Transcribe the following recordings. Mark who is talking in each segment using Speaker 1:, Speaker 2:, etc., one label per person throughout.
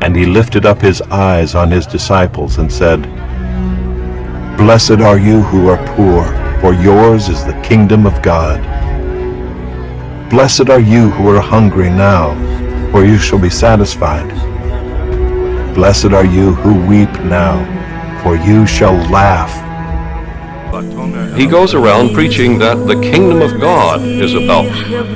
Speaker 1: And he lifted up his eyes on his disciples and said, Blessed are you who are poor, for yours is the kingdom of God. Blessed are you who are hungry now, for you shall be satisfied. Blessed are you who weep now, for you shall laugh.
Speaker 2: He goes around preaching that the kingdom of God is about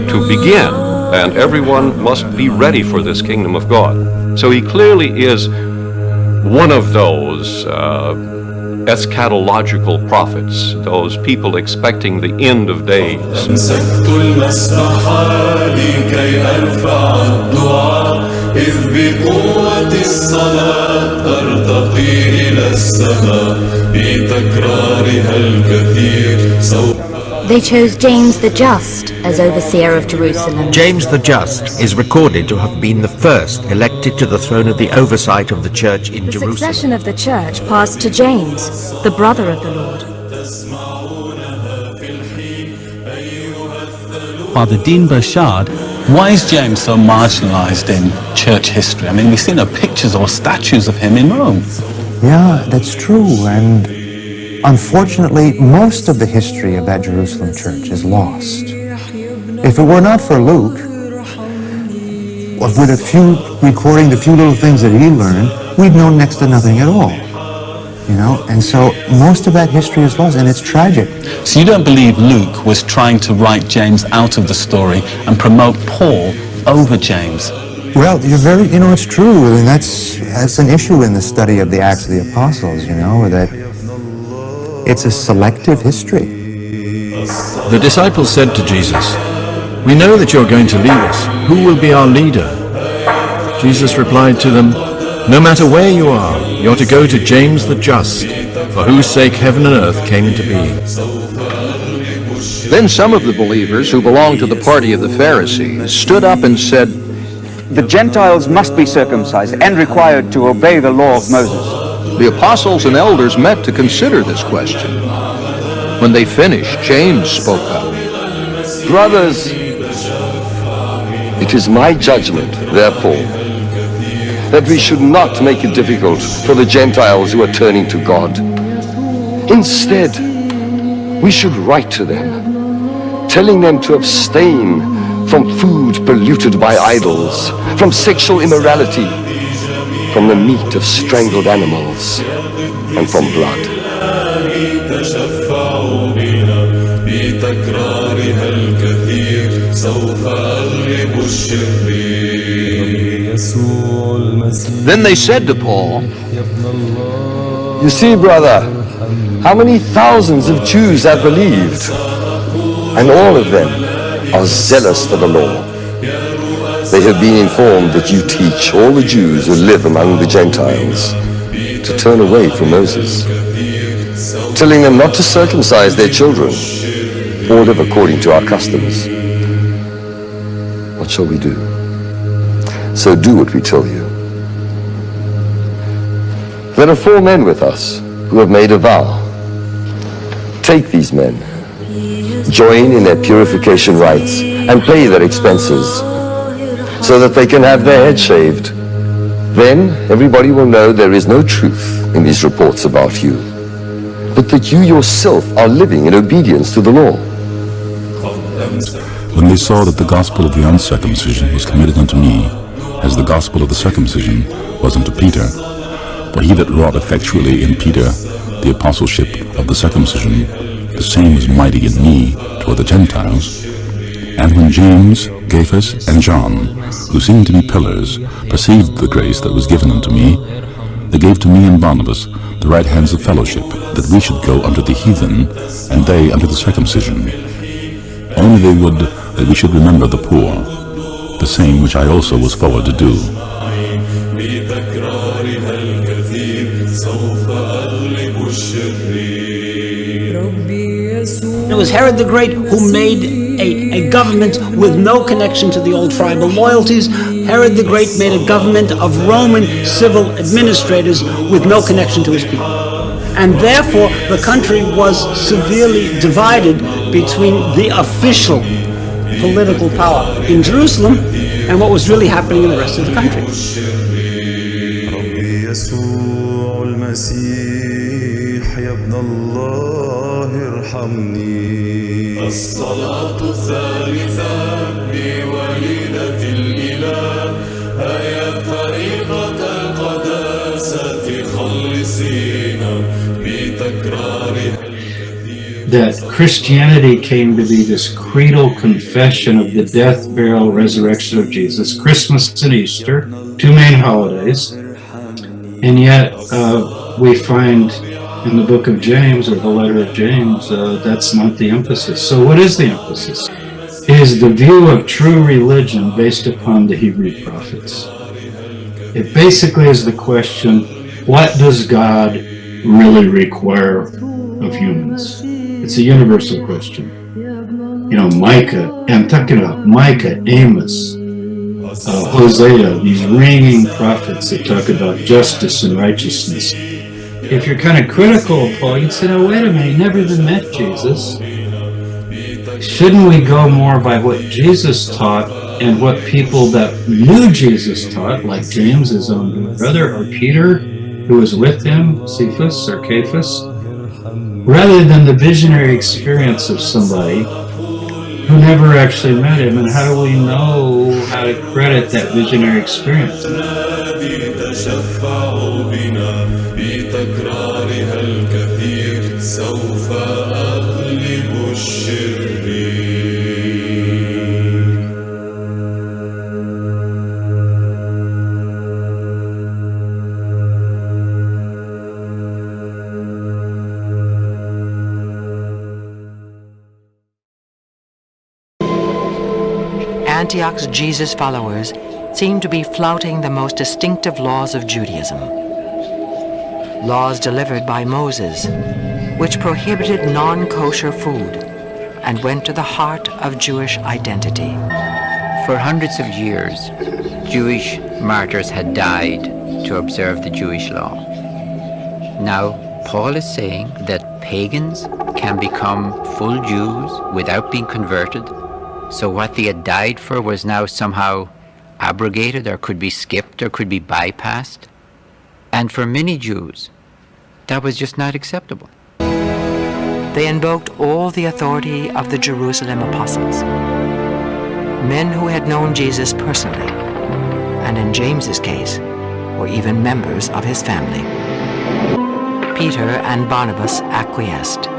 Speaker 2: to begin, and everyone must be ready for this kingdom of God. So he clearly is one of those eschatological prophets, those people expecting the end of days.
Speaker 3: They chose James the Just as overseer of Jerusalem.
Speaker 4: James the Just is recorded to have been the first elected to the throne of the oversight of the church in Jerusalem.
Speaker 3: The succession of the church passed to James, the brother of the Lord.
Speaker 5: Father Dean Burchard, why is James so marginalized in church history? I mean, we've seen no pictures or statues of him in Rome.
Speaker 6: Yeah, that's true, and unfortunately, most of the history of that Jerusalem church is lost. If it were not for Luke, with a few recording the few little things that he learned, we'd know next to nothing at all. You know, and so most of that history is lost, and it's tragic.
Speaker 5: So you don't believe Luke was trying to write James out of the story and promote Paul over James?
Speaker 6: Well, it's true, and that's an issue in the study of the Acts of the Apostles, you know, that it's a selective history.
Speaker 7: The disciples said to Jesus, "We know that you're going to leave us. Who will be our leader?" Jesus replied to them, "No matter where you are, you're to go to James the Just, for whose sake heaven and earth came into being."
Speaker 8: Then some of the believers who belonged to the party of the Pharisees stood up and said,
Speaker 9: "The Gentiles must be circumcised and required to obey the law of Moses."
Speaker 8: The apostles and elders met to consider this question. When they finished, James spoke up.
Speaker 10: "Brothers, it is my judgment, therefore, that we should not make it difficult for the Gentiles who are turning to God. Instead, we should write to them, telling them to abstain from food polluted by idols, from sexual immorality, from the meat of strangled animals, and from blood."
Speaker 8: Then they said to Paul,
Speaker 10: "You see, brother, how many thousands of Jews have believed, and all of them are zealous for the law. They have been informed that you teach all the Jews who live among the Gentiles to turn away from Moses, telling them not to circumcise their children or live according to our customs. What shall we do? So do what we tell you. There are 4 men with us who have made a vow. Take these men, join in their purification rites, and pay their expenses, so that they can have their heads shaved. Then everybody will know there is no truth in these reports about you, but that you yourself are living in obedience to the law."
Speaker 11: When they saw that the gospel of the uncircumcision was committed unto me, as the gospel of the circumcision was unto Peter, for he that wrought effectually in Peter the apostleship of the circumcision, the same was mighty in me toward the Gentiles. And when James, Cephas, and John, who seemed to be pillars, perceived the grace that was given unto me, they gave to me and Barnabas the right hands of fellowship, that we should go unto the heathen, and they unto the circumcision. Only they would that we should remember the poor, the same which I also was forward to do.
Speaker 12: It was Herod the Great who made a government with no connection to the old tribal loyalties. Herod the Great made a government of Roman civil administrators with no connection to his people. And therefore, the country was severely divided between the official political power in Jerusalem and what was really happening in the rest of the country.
Speaker 13: يسوع المسيح يا ابن الله ارحمني. الصلاة الثالثة بوالدة الإله هيا فريقة القداسة خلصينا بتكرارها.
Speaker 14: That Christianity came to be this creedal confession of the death, burial, resurrection of Jesus. Christmas and Easter, two main holidays. And yet we find in the book of James, or the letter of James, that's not the emphasis. So what is the emphasis? It is the view of true religion based upon the Hebrew prophets. It basically is the question, what does God really require of humans? It's a universal question. You know, Micah, I'm talking about Micah, Amos, Hosea, these ringing prophets that talk about justice and righteousness. If you're kind of critical of Paul, you'd say, no, wait a minute, he never even met Jesus. Shouldn't we go more by what Jesus taught and what people that knew Jesus taught, like James, his own brother, or Peter, who was with him, Cephas or Cephas, rather than the visionary experience of somebody who never actually met him? And how do we know how to credit that visionary experience?
Speaker 15: Antioch's Jesus followers seem to be flouting the most distinctive laws of Judaism. Laws delivered by Moses, which prohibited non-kosher food and went to the heart of Jewish identity.
Speaker 16: For hundreds of years, Jewish martyrs had died to observe the Jewish law. Now, Paul is saying that pagans can become full Jews without being converted. So what they had died for was now somehow abrogated, or could be skipped, or could be bypassed. And for many Jews, that was just not acceptable.
Speaker 15: They invoked all the authority of the Jerusalem apostles, men who had known Jesus personally, and in James's case, were even members of his family. Peter and Barnabas acquiesced.